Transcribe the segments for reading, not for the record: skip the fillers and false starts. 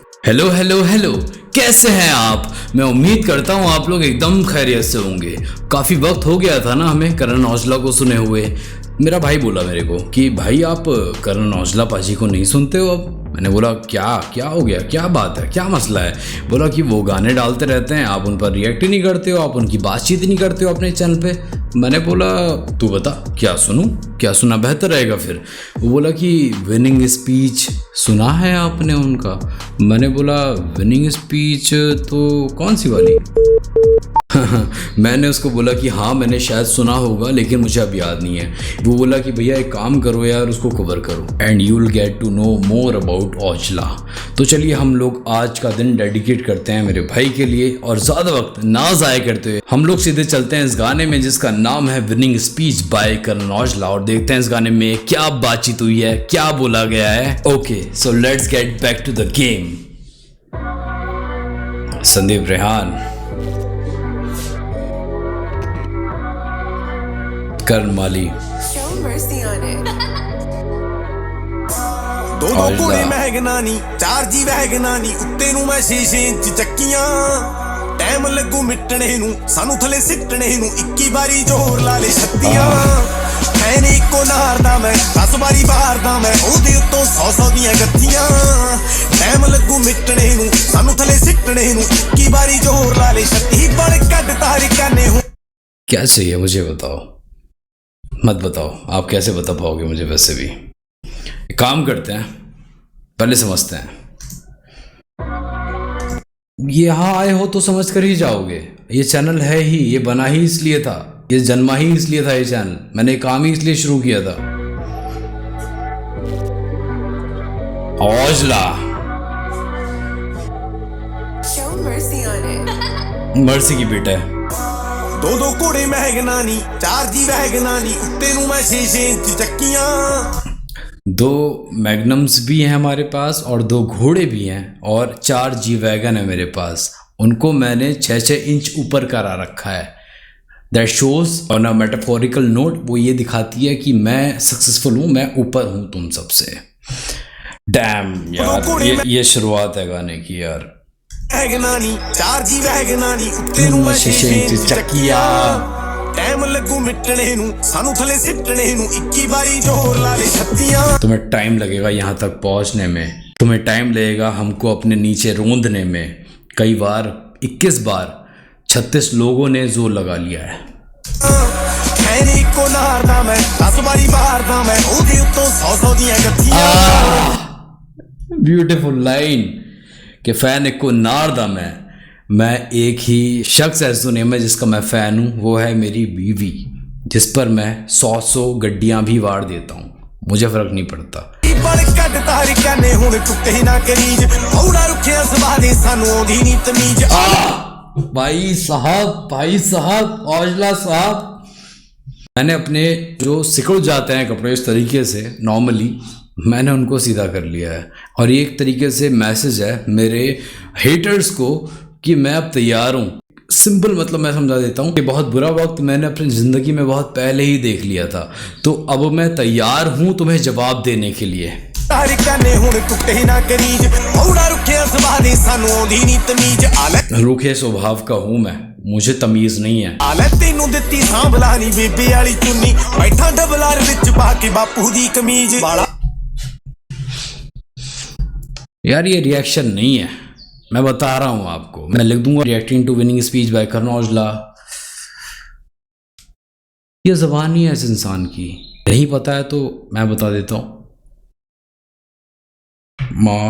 Hello hello hello, कैसे हैं आप। मैं उम्मीद करता हूँ आप लोग एकदम खैरियत से होंगे। काफ़ी वक्त हो गया था ना हमें करण औजला को सुने हुए। मेरा भाई बोला मेरे को कि भाई आप करण औजला पाजी को नहीं सुनते हो अब। मैंने बोला क्या क्या हो गया, क्या बात है, क्या मसला है। बोला कि वो गाने डालते रहते हैं, आप उन पर रिएक्ट ही नहीं करते हो, आप उनकी बातचीत ही नहीं करते हो अपने चैनल पे। मैंने बोला तू बता क्या सुनूं, क्या सुना बेहतर रहेगा फिर। वो बोला कि विनिंग स्पीच सुना है आपने उनका। मैंने बोला विनिंग स्पीच तो कौन सी वाली। मैंने उसको बोला कि हाँ मैंने शायद सुना होगा लेकिन मुझे अब याद नहीं है। वो बोला कि भैया एक काम करो यार, उसको कवर करो and you will get to know more about Aujla. तो चलिए हम लोग आज का दिन डेडिकेट करते हैं मेरे भाई के लिए और ज़्यादा वक्त ना ज़ाया करते हुए हम लोग सीधे चलते हैं इस गाने में जिसका नाम है winning speech by Karan Aujla और देखते हैं इस गाने में क्या बातचीत हुई है, क्या बोला गया है। Okay so let's get back to the game. Sandeep Rehan, Karan Mali, दो घोड़े महगनानी, चार जी वैगनानी, उत्ते नू मैं 6 इंच ਚੱਕੀਆਂ। ਟਾਈਮ ਲੱਗੂ ਮਿਟਣੇ ਨੂੰ, ਸਾਨੂੰ ਥਲੇ ਸਿੱਟਣੇ ਨੂੰ, 21 ਵਾਰੀ ਜ਼ੋਰ ਲਾ ਲੈ ਛੱਤੀਆਂ। ਐਨ ਇੱਕੋ ਨਾਰ ਦਾ ਮੈਂ 10 ਵਾਰੀ ਬਾਹਰਦਾ ਮੈਂ, ਉਹਦੇ ਉੱਤੋਂ 100 ਦੀਆਂ ਗੱਤੀਆਂ। ਟਾਈਮ ਲੱਗੂ ਮਿਟਣੇ ਨੂੰ, ਸਾਨੂੰ ਥਲੇ ਸਿੱਟਣੇ ਨੂੰ, 21 ਵਾਰੀ ਜ਼ੋਰ ਲਾ ਲੈ ਛੱਤੀ। ਬੜ ਕੱਢ ਤਾਰਿਕਾਂ ਨੇ ਹੁਣ। क्या चाहिए मुझे बताओ, मत बताओ, आप कैसे बता पाओगे मुझे। वैसे भी एक काम करते हैं, पहले समझते हैं। यहाँ आए हो तो समझ कर ही जाओगे। ये चैनल है ही, ये बना ही इसलिए था, ये जन्मा ही इसलिए था। ये चैनल मैंने काम ही इसलिए शुरू किया था। औजला मर्सी की बेटा है। दो घोड़े महगनानी, चार जी वैगनानी, उत्ते नू मैं 6 इंच ਚੱਕੀਆਂ। 2 मैग्नम्स भी हैं हमारे पास और 2 घोड़े भी हैं और 4 जी वैगन है मेरे पास। उनको मैंने 6 इंच ऊपर करा रखा है। That shows on a metaphorical note, वो ये दिखाती है कि मैं सक्सेसफुल हूँ, मैं ऊपर हूँ तुम सबसे। डैम यार, ये शुरुआत है गाने की यार। वैगनानी, चार जी वैगनानी, उत्ते नू मैं 6 इंच ਚੱਕੀਆਂ। टाइम लगू मिटने नू, सानू थले सिटने नू, 21 बारी जोर ला ले छत्तियां। तुम्हें टाइम लगेगा यहाँ तक पहुँचने में, तुम्हें टाइम लगेगा हमको अपने नीचे रोंदने में। कई बार 21 बार 36 लोगों ने जोर लगा लिया है। ब्यूटीफुल लाइन कि फैन एक को नार दा मैं एक ही शख्स है इस दुनिया में जिसका मैं फ़ैन हूँ, वो है मेरी बीवी, जिस पर मैं 100 गड्डियाँ भी वार देता हूँ, मुझे फ़र्क नहीं पड़ता। भाई साहब औजला साहब, मैंने अपने जो सिकुड़ जाते हैं कपड़े इस तरीके से नॉर्मली मैंने उनको सीधा कर लिया है। और ये एक तरीके से मैसेज है मेरे हेटर्स को कि मैं अब तैयार हूँ। सिंपल मतलब मैं समझा देता हूँ कि बहुत बुरा वक्त मैंने अपनी ज़िंदगी में बहुत पहले ही देख लिया था, तो अब मैं तैयार हूँ तुम्हें जवाब देने के लिए। रूखे स्वभाव का हूँ मैं, मुझे तमीज़ नहीं है। यार ये रिएक्शन नहीं है, मैं बता रहा हूँ आपको। मैं लिख दूंगा reacting to winning speech by Karan Aujla. ये ज़बान नहीं है इस इंसान की, नहीं पता है तो मैं बता देता हूँ। माँ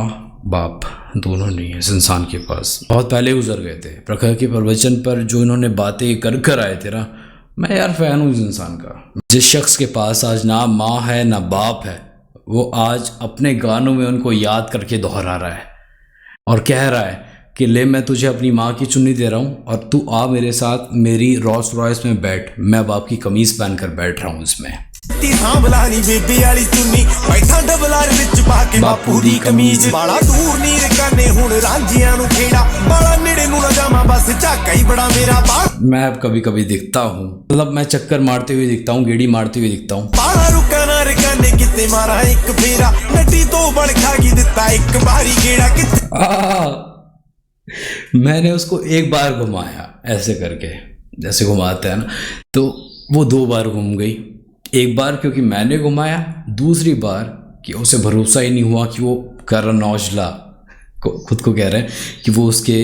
बाप दोनों नहीं है इस इंसान के पास, बहुत पहले गुजर गए थे। प्रखर के प्रवचन पर जो इन्होंने बातें कर कर आए थे ना, मैं यार फ़ैन हूँ इस इंसान का। जिस शख्स के पास आज ना माँ है ना बाप है, वो आज अपने गानों में उनको याद करके दोहरा रहा है और कह रहा है कि ले मैं तुझे अपनी माँ की चुन्नी दे रहा हूँ और तू आ मेरे साथ मेरी रोल्स रॉयस में बैठ, मैं बाप की कमीज पहन कर बैठ रहा हूँ इसमें। बापू दी कमीज वाला दूर नीर करने हुण ਹੁਣ ਰਾਂਝਿਆਂ ਨੂੰ ਖੇੜਾ ਬਾਲਾ ਨੇੜੇ ਨੂੰ ਨਾ ਜਾਵਾਂ ਬਸ ਝਾਕਾ ਹੀ ਬੜਾ ਮੇਰਾ मैं अब कभी कभी दिखता हूँ, मतलब मैं चक्कर मारते हुए दिखता हूँ, गेड़ी मारते हुए दिखता हूँ। ਬਾਲਾ ਰੁਕਾ ਨਾ ਰਕਾਨੇ ਕਿਤੇ ਮਾਰਾ ਇੱਕ ਫੇਰਾ ਨੱਟੀ ਤੋਂ ਬਣ ਖਾ ਗਈ ਦਿੱਤਾ ਇੱਕ ਵਾਰੀ ਗੇੜਾ ਕਿੱਥੇ मैंने उसको एक बार घुमाया ऐसे करके, जैसे घुमाते हैं ना, तो वो 2 बार घूम गई। एक बार क्योंकि मैंने घुमाया, दूसरी बार कि उसे भरोसा ही नहीं हुआ कि वो करण औजला को खुद को कह रहे हैं कि वो उसके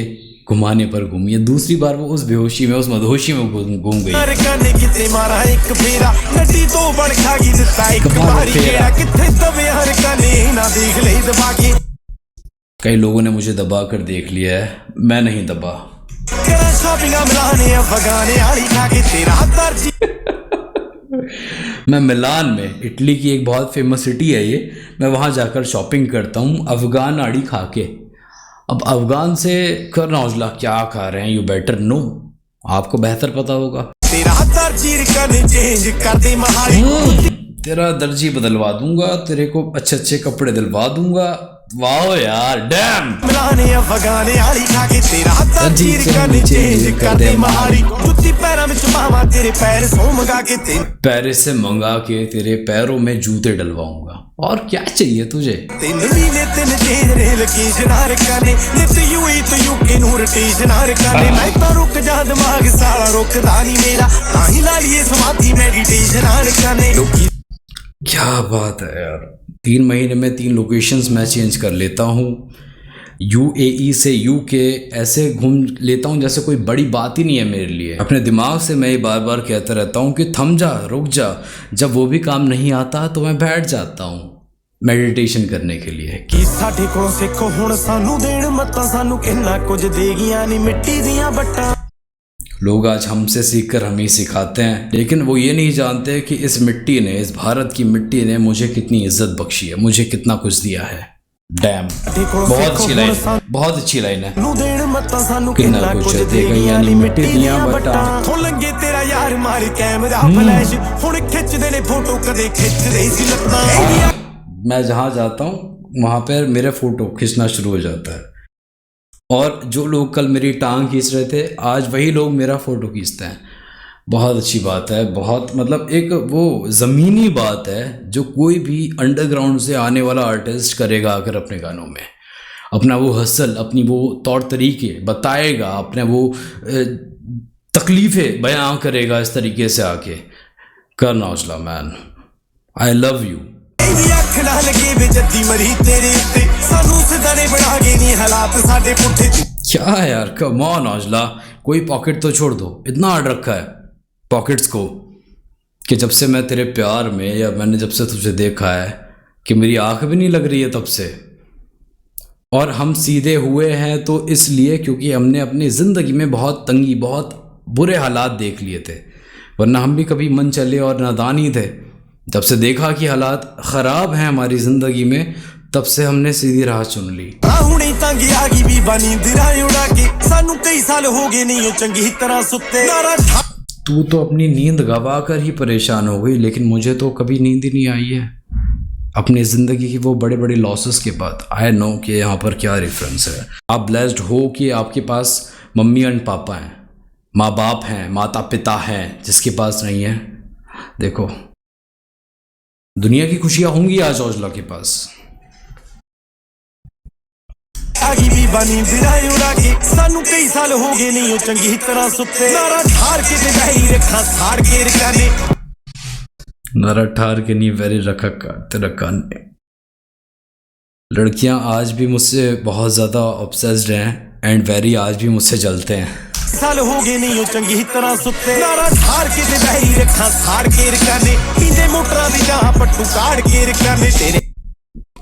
घुमाने पर घूमी है। दूसरी बार वो उस बेहोशी में, उस मदहोशी में घूम गई। ਰਕਾਨੇ ਕਿਤੇ ਮਾਰਾ ਇੱਕ ਫੇਰਾ ਨੱਟੀ ਤੋਂ ਬਣ ਖਾ ਗਈ ਦਿੱਤਾ ਇੱਕ ਵਾਰੀ ਗੇੜਾ ਕਿੱਥੇ ਦਵੇ ਹਰ ਕਾਨੇ ਨਾ ਦੇਖ ਲਈ ਦਬਾ ਕੇ। कई लोगों ने मुझे दबा कर देख लिया है, मैं नहीं दबा। करा शॉपिंगा मिलाने अफगाने आली खा के तेरा दर्जी मैं मिलान में, इटली की एक बहुत फेमस सिटी है ये, मैं वहाँ जाकर शॉपिंग करता हूँ अफगान आड़ी खा के। अब अफगान से करण औजला क्या खा रहे हैं, यू बेटर नो, आपको बेहतर पता होगा। तेरा दर्जी रकाने चेंज कर दे महाली तेरा दर्जी बदलवा दूंगा, तेरे को अच्छे अच्छे कपड़े दिलवा दूंगा। वाह यार, डैम। मिलाने अफगाने आली खा के तेरा दर्जी रकाने चेंज कर दे महाली जुत्ती पैरों में चुमावा तेरे पैर सो मंगा के तेरे पेरिस से मंगा के तेरे पैरों में जूते डलवाऊंगा। और क्या चाहिए तुझे? तीन महीने तीन चेंज रे लोकेशन हर काने नित यूई तो यूके नूर रोटेशन हर काने मैं तो रुक जा दिमाग साला रुकदा नहीं मेरा ताही ला लिए समाधि मेडिटेशन हर काने क्या बात है यार, 3 महीने में 3 लोकेशंस मैं चेंज कर लेता हूँ। UAE से UK ऐसे घूम लेता हूँ जैसे कोई बड़ी बात ही नहीं है मेरे लिए। अपने दिमाग से मैं ये बार बार कहता रहता हूँ कि थम जा, रुक जा। जब वो भी काम नहीं आता तो मैं बैठ जाता हूँ मेडिटेशन करने के लिए। कि साडे कोलों सिखो हुण सानू देण मत्तां सानू किन्ना कुछ दे गईयां नी मिट्टी दियां बट्टां। लोग आज हमसे सीखकर हम ही सिखाते हैं, लेकिन वो ये नहीं जानते कि इस मिट्टी ने, इस भारत की मिट्टी ने मुझे कितनी इज्जत बख्शी है, मुझे कितना कुछ दिया है। डैम, बहुत अच्छी लाइन, बहुत अच्छी लाइन है। नू देण मत्तां सानू किन्ना किन्ना कुछ कुछ दे दे गईयां गईयां नी नी मिट्टी मिट्टी दियां दियां बट्टां। बट्टां। हो लंगे तेरा यार मार कैमरा फ्लैश हुण खिचदे ने फोटो कदे खिचदे सी लत्तां। मैं जहाँ जाता हूँ वहाँ पर मेरे फोटो खींचना शुरू हो जाता है, और जो लोग कल मेरी टांग खींच रहे थे आज वही लोग मेरा फ़ोटो खींचते हैं। बहुत अच्छी बात है, बहुत मतलब एक वो ज़मीनी बात है जो कोई भी अंडरग्राउंड से आने वाला आर्टिस्ट करेगा आकर अपने गानों में। अपना वो हसल, अपनी वो तौर तरीके बताएगा, अपने वो तकलीफ़ें बयां करेगा इस तरीके से आके। Karan Aujla man, I love you. अख ना लगे वे जद्दी मरी तेरे उत्ते सानू सिदारे बना गए नी हालात साडे पुठे। क्या है यार, कम ऑन औजला, कोई पॉकेट तो छोड़ दो। इतना आड़ रखा है पॉकेट्स को कि जब से मैं तेरे प्यार में, या मैंने जब से तुझे देखा है कि मेरी आंख भी नहीं लग रही है तब से। और हम सीधे हुए हैं तो इसलिए क्योंकि हमने अपनी ज़िंदगी में बहुत तंगी, बहुत बुरे हालात देख लिए थे, वरना हम भी कभी मन चले और नादान ही थे। जब से देखा कि हालात ख़राब हैं हमारी ज़िंदगी में, तब से हमने सीधी राह चुन ली। हुणे तंगी आ गई भी बनी दिरा उड़ा के सानू कई साल हो गए नहीं चंगी तरह सुते। तू तो अपनी नींद गवा कर ही परेशान हो गई, लेकिन मुझे तो कभी नींद ही नहीं आई है अपनी ज़िंदगी की वो बड़े बड़े लॉसेस के बाद। आई नो कि यहाँ पर क्या रेफरेंस है। आप ब्लेस्ड हो कि आपके पास मम्मी एंड पापा हैं, माँ बाप हैं, माता पिता हैं। जिसके पास नहीं है, देखो दुनिया की खुशियाँ होंगी आज औजला के पास। आगी भी बनी दिरा उड़ा के सानू कई साल हो गए नहीं चंगी तरह सुते। नारा ठार के ते बही रखा साड़ के रकाने, नारा ठार के नहीं वैरी रखा काटते रकाने। लड़कियां आज भी मुझसे बहुत ज़्यादा ऑब्सेस्ड हैं एंड वैरी आज भी मुझसे जलते हैं। साल हो गए नहीं चंगी तरह सुते। नारा ठार के ते बही रखा साड़ के रकाने पींदे मोटरां दी जहां पट्टू काट के रकाने तेरे।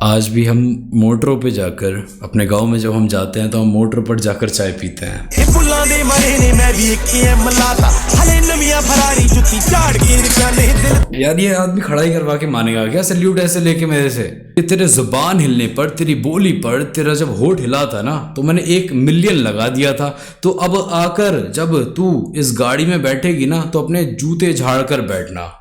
आज भी हम मोटरों पे जाकर, अपने गांव में जब हम जाते हैं तो हम मोटर पर जाकर चाय पीते हैं। ए फुल्लां दे मरे ने मैं भी एक मलाता हले नवियां फरारी जुत्ती झाड़ के रकाने दिल। यार ये आदमी खड़ा ही करवा के मानेगा क्या सैल्यूट ऐसे लेके मेरे से? कि तेरे जुबान हिलने पर, तेरी बोली पर, तेरा जब होठ हिला था ना तो मैंने 1 मिलियन लगा दिया था। तो अब आकर जब तू इस गाड़ी में बैठेगी ना तो अपने जूते झाड़ कर बैठना।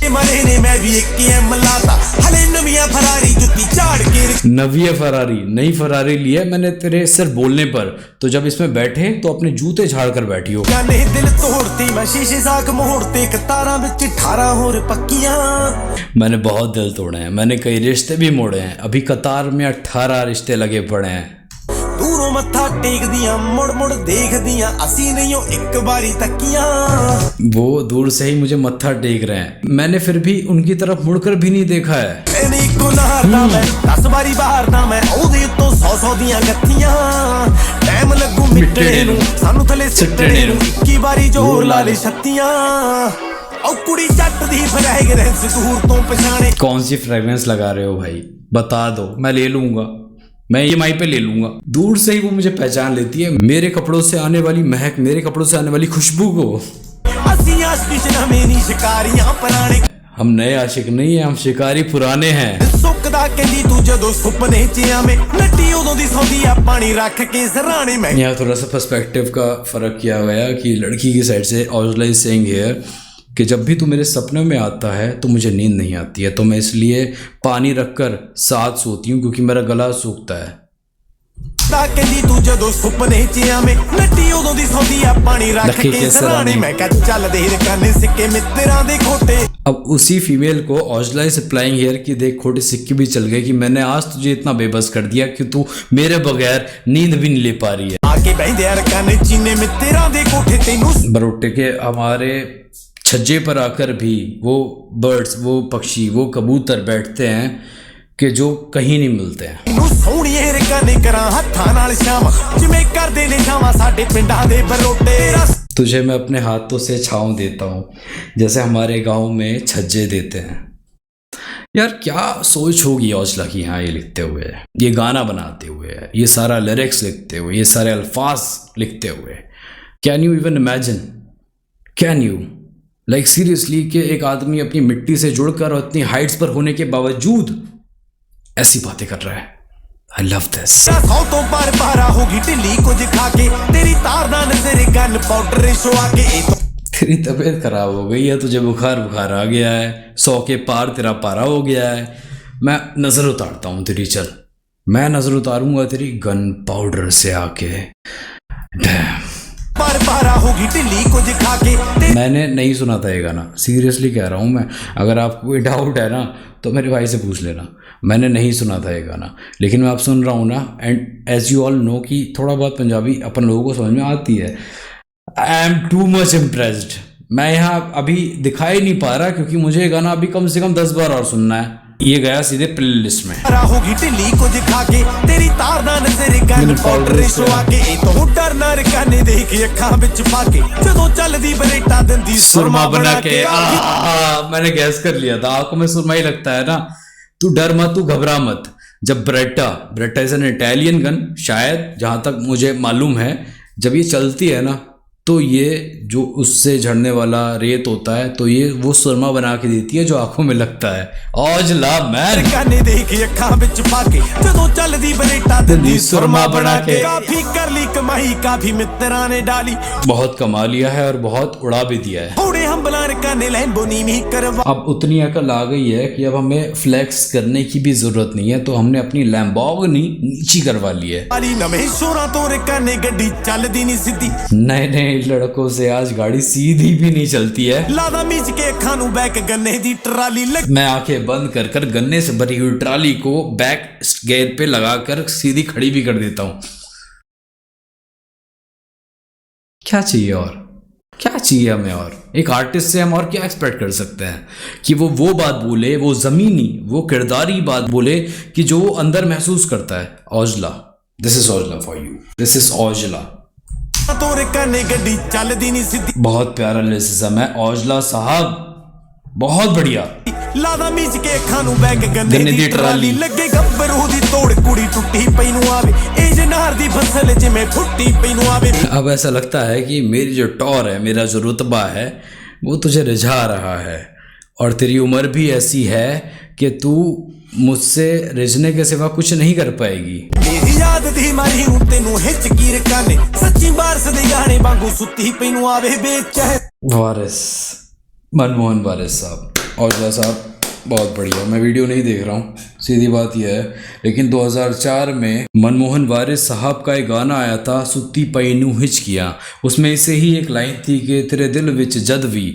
मरे ने मैं भी एक एम लाता हले नविया फरारी जुत्ती झाड़ के नवी फरारी, नई फरारी ली है मैंने तेरे सिर्फ बोलने पर, तो जब इसमें बैठे तो अपने जूते झाड़ कर बैठी हो। जाने दिल तोड़ते मैं शीशे साख मोड़ते कतारा विच 18 होर पक्कियां। मैंने बहुत दिल तोड़े हैं, मैंने कई रिश्ते भी मोड़े हैं, अभी कतार में 18 रिश्ते लगे पड़े हैं। दूरों मत्था टेक दिया मुड़ मुड़ देख दिया असी नहीं हो एक बारी तकियां। वो दूर से ही मुझे मत्था टेक रहे हैं, मैंने फिर भी उनकी तरफ मुड़कर भी नहीं देखा है। मैंने को नहारना मैं 10 बारी बाहरना मैं ओदे तो 100 दियां गत्तियां। टाइम लगू मिटने नू सानू थले सिटने नू 21 बारी जोर ला ले छत्तियां। औ कुड़ी जट दी फ्रेगरेंस दूर तो पछाणे। कौन सी फ्रेगरेंस लगा रहे हो भाई, बता दो, मैं ले लूंगा, मैं EMI पे ले लूंगा। दूर से ही वो मुझे पहचान लेती है, मेरे कपड़ों से आने वाली महक, मेरे कपड़ों से आने वाली खुशबू को। हम नए आशिक नहीं है, हम शिकारी पुराने हैं। सुकदा कहंदी तू जदों सुपने च आवे नट्टी उदों दी सौंदी आ पानी रख के सराणे में। यहाँ थोड़ा सा पर्सपेक्टिव का फर्क किया गया कि लड़की की साइड से औजला इज सेइंग हियर कि जब भी तू मेरे सपनों में आता है तो मुझे नींद नहीं आती है, तो मैं इसलिए पानी रखकर साथ सोती हूँ क्योंकि मेरा गला सूखता है। कहंदी तू जदों सुपने च आवे नट्टी उदों दी सौंदी आ पानी रख के सराणे में। चल दे रकाने सिक्के मित्तरां दे खोटे। अब उसी फीमेल को औजला इज अप्लाइंग हियर कि देख खोटे सिक्के भी चल गए कि मैंने आज तुझे इतना बेबस कर दिया कि तू मेरे बगैर नींद भी नहीं ले पा रही है। आके बहदे रकाने चीने मित्तरां दे कोठे तेनू बरोटे के हमारे छज्जे पर आकर भी वो बर्ड्स, वो पक्षी, वो कबूतर बैठते हैं कि जो कहीं नहीं मिलते हैं। सोहणीए रकाने करा हत्थां नाल शाम जिवें करदे ने छावां साडे पिंडां दे बरोटे। तुझे मैं अपने हाथों से छाँव देता हूँ जैसे हमारे गांव में छज्जे देते हैं। यार क्या सोच होगी औजला की यहाँ ये लिखते हुए, ये गाना बनाते हुए, ये सारा लिरिक्स लिखते हुए, ये सारे अल्फाज लिखते हुए। Can you even imagine, can you like seriously कि एक आदमी अपनी मिट्टी से जुड़कर और इतनी हाइट्स पर होने के बावजूद ऐसी बातें कर रहा है। I love this. सौ तो बार बारा होगी ढिल्ली कुछ खा के तेरी तारना नजर गन पाउडर शो आके। तेरी तबीयत खराब हो गई है, तुझे बुखार आ गया है, 100 के पार तेरा पारा हो गया है। मैं नजर उतारता हूँ तेरी, चल मैं नजर उतारूंगा तेरी गन पाउडर से आके। बार बारा होगी ढिल्ली कुछ खा के। मैंने नहीं सुना था ये गाना, सीरियसली कह रहा हूँ मैं, अगर आपको कोई डाउट है ना तो मेरे भाई से पूछ लेना। मैंने नहीं सुना था ये गाना, लेकिन मैं अब सुन रहा हूँ ना, and as you all know कि थोड़ा बहुत पंजाबी अपन लोगों को समझ में आती है। I am too much impressed. मैं यहाँ अभी दिखाई नहीं पा रहा क्योंकि मुझे ये गाना अभी कम से कम 10 बार और सुनना है। ये गया सीधे प्लेलिस्ट में। होगी ढिल्ली कुछ खा के तेरी तारना नजर गन पाउडर शो आके। तो डरना रकाने देख अखां विच पाके जदों चलदी बरेटा दंदी सुरमा बना के। मैंने गैस कर लिया था, आंखों में सुरमा ही लगता है ना। तू डर मत, तू घबरा मत। जब Beretta is an Italian gun, शायद जहां तक मुझे मालूम है, जब ये चलती है ना तो ये जो उससे झड़ने वाला रेत होता है तो ये वो सुरमा बना के देती है जो आंखों में लगता है। औजला मैन गाने देख अखां विच पाके जदों चलदी बरेटा दंदी सुरमा बना के। काफी कर ली कमाई काफी मित्तरां ने डाली, बहुत कमा लिया है और बहुत उड़ा भी दिया है। थोड़े हम बलार काने लैम्बो नीवी करवा। अब उतनी अकल आ गई है कि अब हमें फ्लेक्स करने की भी जरूरत नहीं है, तो हमने अपनी लैम्बोर्गिनी नीची करवा ली है। नਵੇਂ शोरा तोरे काने गड्डी चलदी नहीं सीधी। नए लड़कों से आज गाड़ी सीधी भी नहीं चलती है। लादा मीच के अखां नू बैक गन्ने दी ट्राली लग। मैं आंखें बंद कर गन्ने से भरी हुई ट्राली को बैक गियर पे लगाकर सीधी खड़ी भी कर देता हूं। क्या चाहिए और क्या चाहिए हमें? और एक आर्टिस्ट से हम और क्या एक्सपेक्ट कर सकते हैं कि वो बात बोले, वो जमीनी, वो किरदारी बात बोले कि जो वो अंदर महसूस करता है। Aujla, this is Aujla for you, this is Aujla. तोरे काने गड्डी चलदी नहीं सीधी। बहुत प्यारा लिरिसिज्म है औजला साहब, बहुत बढ़िया। लादा मीच के अखां नू बैक गन्ने दी ट्राली लगे गब्बरू दी तोड़ कुड़ी टुੱਟੀ पई नू आवे ए जनार दी फसल जिमें फुੱਟੀ पई नू आवे। अब ऐसा लगता है कि मेरी जो टौर है, मेरा जो रुतबा है, वो तुझे रिझा रहा है और तेरी उम्र भी ऐसी है कि तू मुझसे रिझने के सिवा कुछ नहीं कर पाएगी। मेरी याद दी मारी हूं तेनू हिचकी रकाने सच्ची बारिश दे गाने वांगू सुत्ती पई नू आवे बेचैन। वारिस, मनमोहन वारिस साहब। औजला साहब बहुत बढ़िया। मैं वीडियो नहीं देख रहा हूँ, सीधी बात यह है। लेकिन 2004 में मनमोहन वारिस साहब का एक गाना आया था, सुत्ती पई नूं हिचकियां। उसमें इसे ही एक लाइन थी कि तेरे दिल विच जद भी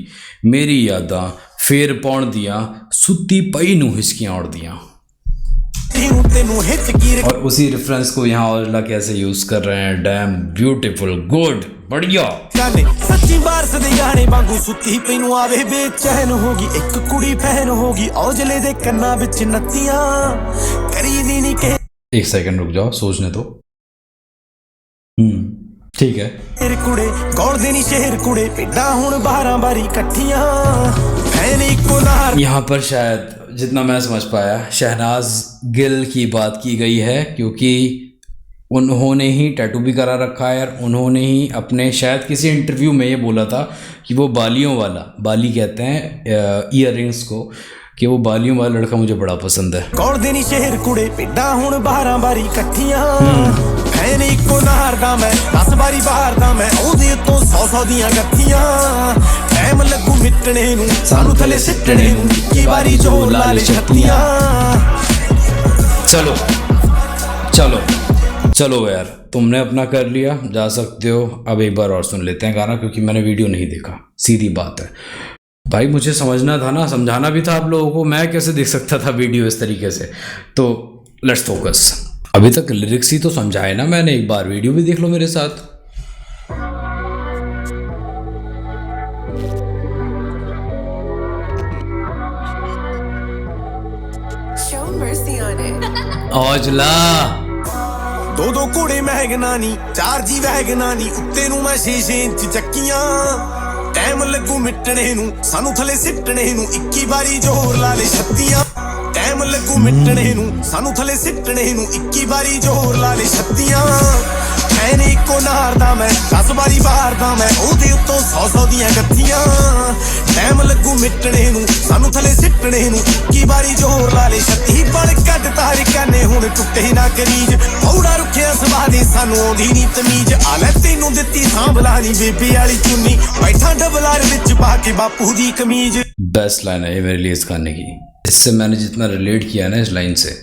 मेरी यादां फेर पाउण दियां, सुत्ती पई नूं हिचकियां उड़ दियां। और उसी रेफरेंस को यहाँ औजला कैसे यूज कर रहे हैं, डैम ब्यूटीफुल, गुड, बढ़िया। सच्ची बारस दे गाने वांगू सुत्ती पई नूं आवे बेचैन होगी, एक कुड़ी फैन होगी औजले दे कन्ना विच नत्तियां करी दी नी के। एक सेकंड रुक जाओ, सोचने दो। ठीक है। शेर कुड़े गौड़ देनी शेर कुड़े पिड्डा हुण 12 बारी कट्ठियां फैन इको नार। यहाँ पर शायद जितना मैं समझ पाया शहनाज गिल की बात की गई है, क्योंकि उन्होंने ही टैटू भी करा रखा है और उन्होंने ही अपने शायद किसी इंटरव्यू में ये बोला था कि वो बालियों वाला, बाली कहते हैं ईयररिंग्स को, कि वो बालियों वाला लड़का मुझे बड़ा पसंद है। गौड़ देनी शेर कुड़े पिड्डा हुण 12 बारी कट्ठियां फैन इको नार दा मैं 10 बारी बाहर दा मैं ओदे तो 100 दियां गत्थियां टाइम लगू मिटने नूं सानू थले सिटने नूं की बारी जोर लाले छत्तियां। चलो चलो चलो यार, तुमने अपना कर लिया, जा सकते हो। अब एक बार और सुन लेते हैं गाना, क्योंकि मैंने वीडियो नहीं देखा, सीधी बात है भाई। मुझे समझना था ना, समझाना भी था आप लोगों को, मैं कैसे देख सकता था वीडियो इस तरीके से। तो लेट्स फोकस। अभी तक लिरिक्स ही तो समझाए ना मैंने, एक बार वीडियो भी देख लो मेरे साथ। औजला दो घोड़े महगनानी 4 जी वैगनानी उत्ते नूं मैं 6 इंच चक्कियां टाइम लगू मिटने नूं सानू थले सिटने नूं 21 बारी जोर ला ले छत्तियां टाइम लगू मिटने नूं सानू थले सिटने नूं 21 बारी जोर ला ले छत्तियां फैन इको नार दा मैं 10 बारी बाहर दा मैं ओदे उत्तों 100 दियां गत्थियां टाइम लगू मिटने नूं सानू थले सिटने नूं 21 बारी जोर ला ले छत्ती बड़ कट तार काने हुण टुੱਟੇ ना करीज औड़ा रुखिया सवादे सानू आउंदी नी तमीज आ ले तैनू दित्ती सांभला नी बेबे वाली चुन्नी बैठा डबलार विच पा के बापू दी कमीज। बेस्ट लाइन है ये मेरे लिए इस गाने की, इससे मैंने जितना रिलेट किया ना इस लाइन से,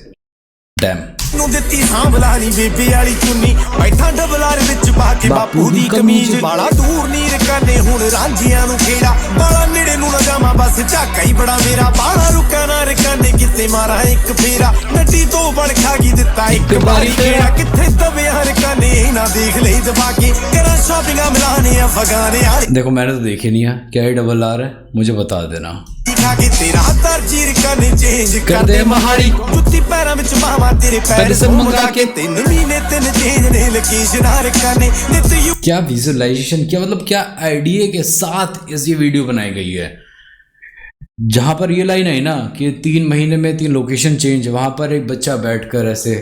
डैम। नू दित्ती सांभला नी बेबे वाली चुन्नी बैठा डबलार विच पा के बापू दी कमीज बाला दूर नीर काने हुण रांझियां नू खेड़ा बाला नेड़े नू ना जावां बस झाका ही बड़ा मेरा बाला रुका ना रकाने किते मारा एक फेरा नड्डी तो बड़ खा गई दित्ता एक बारी खेड़ा किथे दबे हर काने ना देख ले दबा के करा शॉपिंग मिलाने अफगाने वाले। देखो मैंने तो देखे नहीं है, क्या ही डबल आर है मुझे बता देना। के तेरा तरजीर काने चेंज कर दे महारी जुत्ती पैरां विच मावा तेरे पैर से मंगा के 3 महीने 3 चेंज ने लोकेशन हर काने नित यू। क्या विजुअलाइजेशन, क्या मतलब क्या आइडिया के साथ इस ये वीडियो बनाई गई है। जहां पर ये लाइन है ना कि 3 महीने में 3 लोकेशन चेंज, वहां पर एक बच्चा बैठकर ऐसे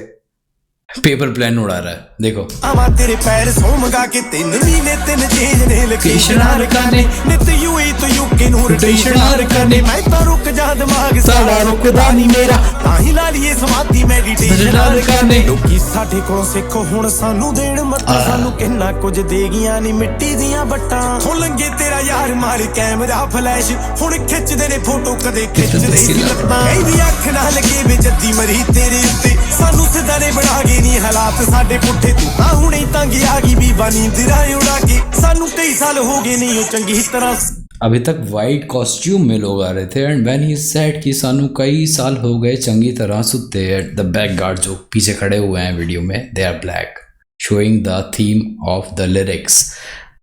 पेपर प्लेन उड़ा रहा है, देखो। आवा तेरे पैर सो मंगा के 3 महीने 3 चेंज ने लोकेशन हर काने नित यूएई तो यूके नू रोटेशन हर काने मैं तो रुक जा दिमाग सारा रुकदा नहीं मेरा ताही ला लिए समाधि मेडिटेशन हर काने लोकी साडे कोलों सिੱਖੋ ਹੁਣ ਸਾਨੂੰ ਦੇਣ ਮੱਤਾਂ ਸਾਨੂੰ ਕਿੰਨਾ ਕੁਝ ਦੇ ਗਈਆਂ ਨੀ ਮਿੱਟੀ ਦੀਆਂ ਬੱਟਾਂ ਹੋ ਲੰਗੇ ਤੇਰਾ ਯਾਰ ਮਾਰ ਕੈਮਰਾ ਫਲੈਸ਼ ਹੁਣ ਖਿੱਚਦੇ ਨੇ ਫੋਟੋ ਕਦੇ ਖਿੱਚਦੇ ਸੀ ਲੱਤਾਂ ਕਹਿੰਦੀ ਅੱਖ ਨਾ ਲੱਗੇ ਵੇ ਜੱਦੀ ਮਰੀ ਤੇਰੇ ਉੱਤੇ ਸਾਨੂੰ ਸਿੱਧਾ ਨੇ ਬਣਾ ਗਏ ਨੀ ਹਾਲਾਤ ਸਾਡੇ ਪੁੱਠੇ ਤੂੰ ਤਾਂ ਹੁਣੇ ਤੰਗ ਆ ਗਈ ਬੀਬਾ ਨੀਂਦਰਾਂ ਉਡਾ ਕੇ ਸਾਨੂੰ कई साल हो गए नहीं हो चंगी तरह। अभी तक वाइट कॉस्ट्यूम में लोग आ रहे थे एंड व्हेन ही सेड कि सानू कई साल हो गए चंगी तरह सुते एट द बैक गार्ड जो पीछे खड़े हुए हैं वीडियो में, they are black, showing the theme of the lyrics.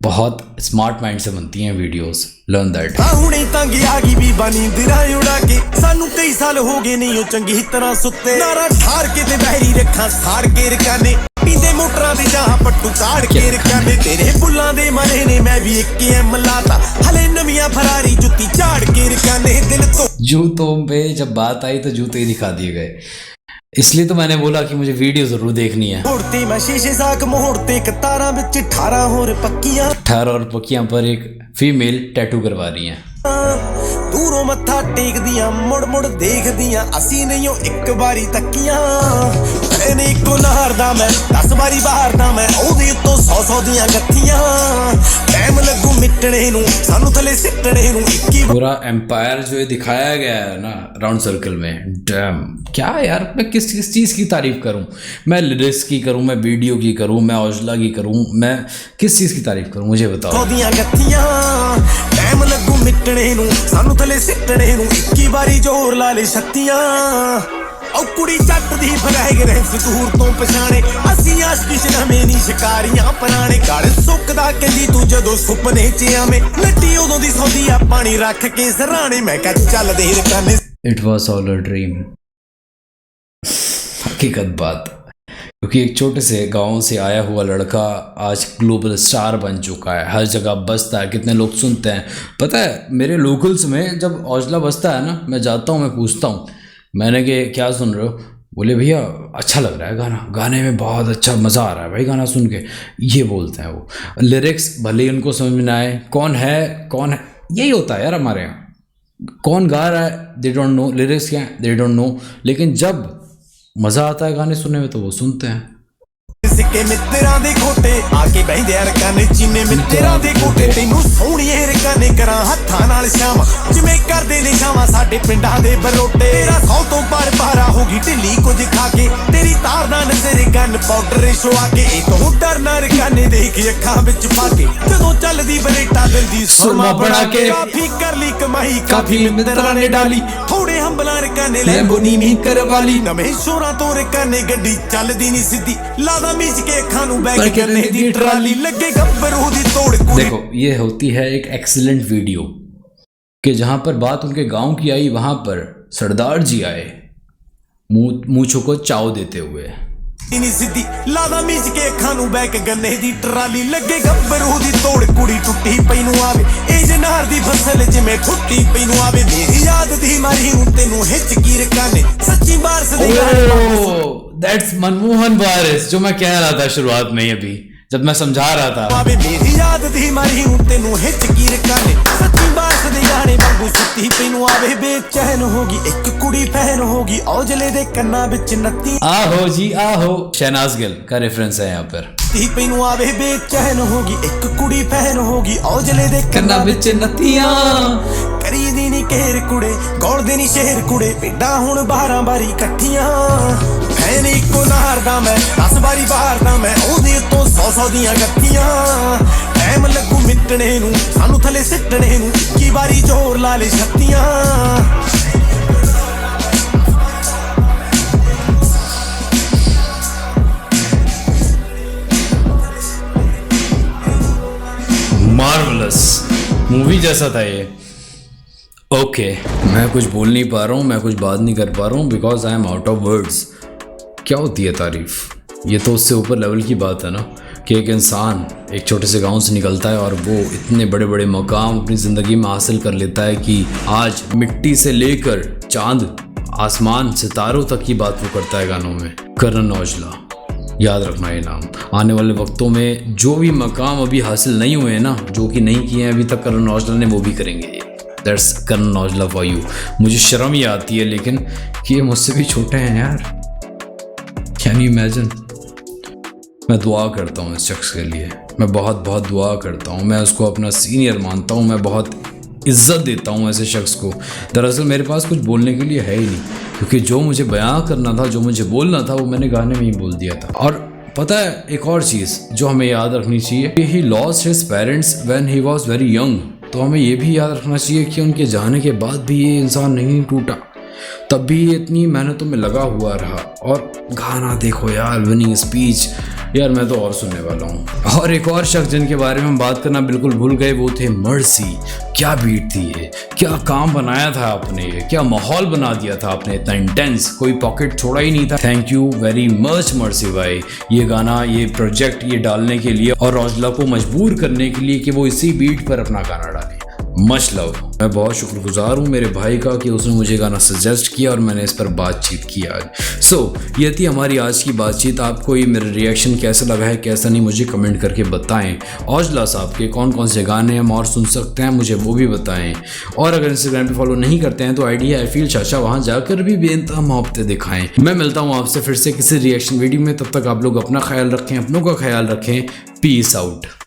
बहुत स्मार्ट माइंड से बनती हैं वीडियोस, लर्न दैट। हुणे तंग आ गई बीबा नींदरा उड़ा के सानू कई साल हो गए नहीं हो चंगी तरह सुते नारा ठार के ते बहरी रखा साड़ के रकाने पींदे मोटरां दे जहां पट्टू ताड़ के रकाने तेरे बुल्लां दे मरे ने मैं भी 1 एम लाता हले नवियां फरारी जुत्ती झाड़ के रकाने दिल तो जूतों पे जब बात आई तो जूते ही दिखा दिए गए, इसलिए तो मैंने बोला कि मुझे वीडियो जरूर देखनी है। मोड़ते मैं शीशे साग मोड़ते कतारां विच 18 और पक्कियां 18 और पक्कियां पर एक फीमेल टैटू करवा रही हैं। दूरों मत्था टेकदियां मुड़ मुड़ देखदियां असी नहीं हो एक बारी तक्कियां मैंने इको नहार दा मैं 10 बारी बाहर दा मैं ओदे तो 100 100 ਦੀਆਂ ਗੱਠੀਆਂ ਟਾਈਮ ਲੱਗੂ ਮਿਟਣੇ ਨੂੰ ਸਾਨੂੰ ਥੱਲੇ ਸਿੱਟਣੇ ਨੂੰ 21 पूरा एम्पायर जो ये दिखाया गया है ना राउंड सर्कल में, डैम क्या यार, मैं किस चीज़ की तारीफ करूं? मैं लिरिक्स की करूं, मैं वीडियो की करूं, मैं औजला की करूं, मैं किस चीज़ की तारीफ करूं? मुझे बताओ। 100 ਦੀਆਂ ਗੱਠੀਆਂ ਟਾਈਮ ਲੱਗੂ ਮਿਟਣੇ ਨੂੰ ਸਾਨੂੰ ਥੱਲੇ ਸਿੱਟਣੇ ਨੂੰ 21 ਵਾਰੀ ਜ਼ੋਰ ਲਾ ਲੈ ਛੱਤੀਆਂ ਉਹ ਕੁੜੀ ਜੱਟ ਦੀ ਫਰੈਗਰੈਂਸ ਦੂਰ ਤੋਂ ਪਛਾਣੇ ਅਸੀਂ ਆਸ਼ਕੀ ਨਵੇਂ ਨਹੀਂ ਸ਼ਿਕਾਰੀਆਂ ਪੁਰਾਣੇ ਗਲ ਸੁੱਕਦਾ ਕਹਿੰਦੀ ਤੂੰ ਜਦੋਂ ਸੁਪਨੇ 'ਚ ਆਵੇਂ ਲੱਟੀ ਉਦੋਂ ਦੀ ਸੌਦੀ ਆ ਪਾਣੀ ਰੱਖ ਕੇ ਸਰਾਣੇ ਮੈਂ ਕਿਹਾ ਚੱਲਦੇ ਰਕਾਨੇ it was all a dream. हकीकत बात, क्योंकि एक छोटे से गांव से आया हुआ लड़का आज ग्लोबल स्टार बन चुका है, हर जगह बजता है, कितने लोग सुनते हैं। पता है मेरे लोकल्स में जब औजला बजता है ना, मैं जाता हूँ, मैं पूछता हूँ, मैंने कि क्या सुन रहे हो? बोले भैया अच्छा लग रहा है गाना, गाने में बहुत अच्छा मज़ा आ रहा है भाई गाना सुन के, ये बोलते हैं वो। लिरिक्स भले ही उनको समझ में ना आए, कौन है यही होता है यार हमारे यहाँ, कौन गा रहा है दे डोंट नो, लिरिक्स क्या है दे डोंट नो, लेकिन जब मज़ा आता है गाने सुनने में तो वो सुनते हैं। ਸਿੱਕੇ ਮਿੱਤਰਾਂ ਦੇ ਖੋਟੇ ਆ ਕੇ ਬਹਿੰਦੇ ਆ ਰਕਾਨੇ ਚੀਨੇ ਮਿੱਤਰਾਂ ਦੇ ਖੋਟੇ ਤੈਨੂੰ ਸੋਹਣੀਏ ਰਕਾਨੇ ਕਰਾਂ ਹੱਥਾਂ ਨਾਲ ਸ਼ਾਮਾਂ ਜਿਵੇਂ ਕਰਦੇ ਨੇ ਸ਼ਾਮਾਂ ਸਾਡੇ ਪਿੰਡਾਂ ਦੇ ਬਰੋਟੇ ਤੇਰਾ 100 ਤੋਂ ਪਰ ਪਾਰਾ ਹੋ ਗਈ ਢਿੱਲੀ ਕੁਝ ਖਾ ਕੇ ਤੇਰੀ ਤਾਰ ਦਾ ਨਜ਼ਰ ਗਨ ਪਾਊਡਰ ਸ਼ਵਾ ਕੇ ਇਹ ਤੋਂ ਡਰਨਾ ਰਕਾਨੇ ਦੇਖ ਅੱਖਾਂ ਵਿੱਚ ਪਾ ਕੇ ਜਦੋਂ ਚੱਲਦੀ ਬਰੇਟਾ ਦਿਲ ਦੀ ਸੁਰਮਾ ਬਣਾ ਕੇ ਕਾਫੀ ਕਰ ਲਈ ਕਮਾਈ ਕਾਫੀ ਮਿੱਤਰਾਂ ਨੇ ਡਾਲੀ ਥੋੜੇ ਹੰਬਲਾਂ ਰਕਾਨੇ ਲੈਂਬੋਨੀ ਨਹੀਂ ਕਰਵਾਲੀ ਨਵੇਂ ਸ਼ੋਰਾਂ ਤੋਂ ਰਕਾਨੇ ਗੱਡੀ ਚੱਲਦੀ ਨਹੀਂ ਸਿੱਧੀ ਲਾਦਾ मीच के खानू बैग करने दी ट्राली लगे गब्बरू दी तोड़। देखो ये होती है एक एक्सीलेंट वीडियो कि जहां पर बात उनके गांव की आई, वहां पर सरदार जी आए मूंछों को चाव देते हुए। सीधी लादा मीच के खानू बैग गन्ने दी ट्राली लगे गब्बरू दी तोड़ कुड़ी टुट्टी पई नु आवे ए जनार दी फसल जिमें ठुट्टी पई नु आवे मेरी याद दी मारी हूं तेनू हिच की रकाने सच्ची बारिश दी गाने दैट्स मनमोहन वारिस जो मैं कह रहा था शुरुआत में, अभी जब मैं समझा रहा था। मेरी याद दी मारी हूं तेनू हिच की रकाने सच्ची बारिश दे गाने वांगू सुत्ती पई नु आवे बेचैन होगी एक कुड़ी फैन होगी औजले दे कन्ना विच नत्ती आहो जी आहो, शहनाज गिल का रेफरेंस है यहाँ पर। पई नु आवे बेचैन होगी एक कुड़ी फैन होगी औजले दे कन्ना विच नत्तियां करी दी नी केर कुड़े गौड़ दे नी शहर कुड़े पिंडा हुण 12 बारी इकट्ठियां फैन इको नार दा मैं 10 बारी बाहर दा मैं ओदे तो 100 ਦੀਆਂ ਗੱਠੀਆਂ ਟਾਈਮ ਲੱਗੂ ਮਿਟਣੇ ਨੂੰ ਸਾਨੂੰ ਥੱਲੇ ਸਿੱਟਣੇ ਨੂੰ 21 ਵਾਰੀ ਜ਼ੋਰ ਲਾ ਲੈ ਛੱਤੀਆਂ मार्वलस मूवी जैसा था ये। ओके मैं कुछ बोल नहीं पा रहा हूँ, मैं कुछ बात नहीं कर पा रहा हूँ because I am out of words. क्या होती है तारीफ? ये तो उससे ऊपर लेवल की बात है ना कि एक इंसान एक छोटे से गांव से निकलता है और वो इतने बड़े बड़े मकाम अपनी ज़िंदगी में हासिल कर लेता है कि आज मिट्टी से लेकर चांद आसमान सितारों तक की बात वो करता है गानों में। करण औजला, याद रखना ये नाम। आने वाले वक्तों में जो भी मकाम अभी हासिल नहीं हुए हैं ना, जो कि नहीं किए हैं अभी तक करण औजला ने, वो भी करेंगे। That's Karan Aujla for you. मुझे शर्म ही आती है लेकिन कि ये मुझसे भी छोटे हैं यार, कैन यू इमेजिन। मैं दुआ करता हूँ इस शख्स के लिए, मैं बहुत बहुत दुआ करता हूँ, मैं उसको अपना सीनियर मानता हूँ, मैं बहुत इज़्ज़त देता हूँ ऐसे शख्स को। दरअसल मेरे पास कुछ बोलने के लिए है ही नहीं, क्योंकि जो मुझे बयां करना था, जो मुझे बोलना था, वो मैंने गाने में ही बोल दिया था। और पता है एक और चीज़ जो हमें याद रखनी चाहिए कि he lost his parents when he was very young. तो हमें ये भी याद रखना चाहिए कि उनके जाने के बाद भी ये इंसान नहीं टूटा, तब भी ये इतनी मेहनतों में लगा हुआ रहा। और गाना देखो यार, विनिंग स्पीच, यार मैं तो और सुनने वाला हूँ। और एक और शख्स जिनके बारे में हम बात करना बिल्कुल भूल गए, वो थे मर्सी। क्या बीट थी ये, क्या काम बनाया था आपने, ये क्या माहौल बना दिया था आपने, इतना इंटेंस, कोई पॉकेट छोड़ा ही नहीं था। Thank you very much mercy भाई, ये गाना, ये प्रोजेक्ट, ये डालने के लिए और औजला को मजबूर करने के लिए कि वो इसी बीट पर अपना गाना डाले। Much love. मैं बहुत शुक्रगुजार हूँ मेरे भाई का कि उसने मुझे गाना सजेस्ट किया और मैंने इस पर बातचीत की आज। सो ये थी हमारी आज की बातचीत। आपको ये मेरा रिएक्शन कैसा लगा है, कैसा नहीं, मुझे कमेंट करके बताएं। औजला साहब के कौन कौन से गाने हम और सुन सकते हैं, मुझे वो भी बताएं। और अगर इंस्टाग्राम पे फॉलो नहीं करते हैं तो आईडी है फील चाचा, वहाँ जाकर भी बेनतहा मोहब्बतें दिखाएं। मैं मिलता हूँ आपसे फिर से किसी रिएक्शन वीडियो में, तब तक आप लोग अपना ख्याल रखें, अपनों का ख्याल रखें। Peace out.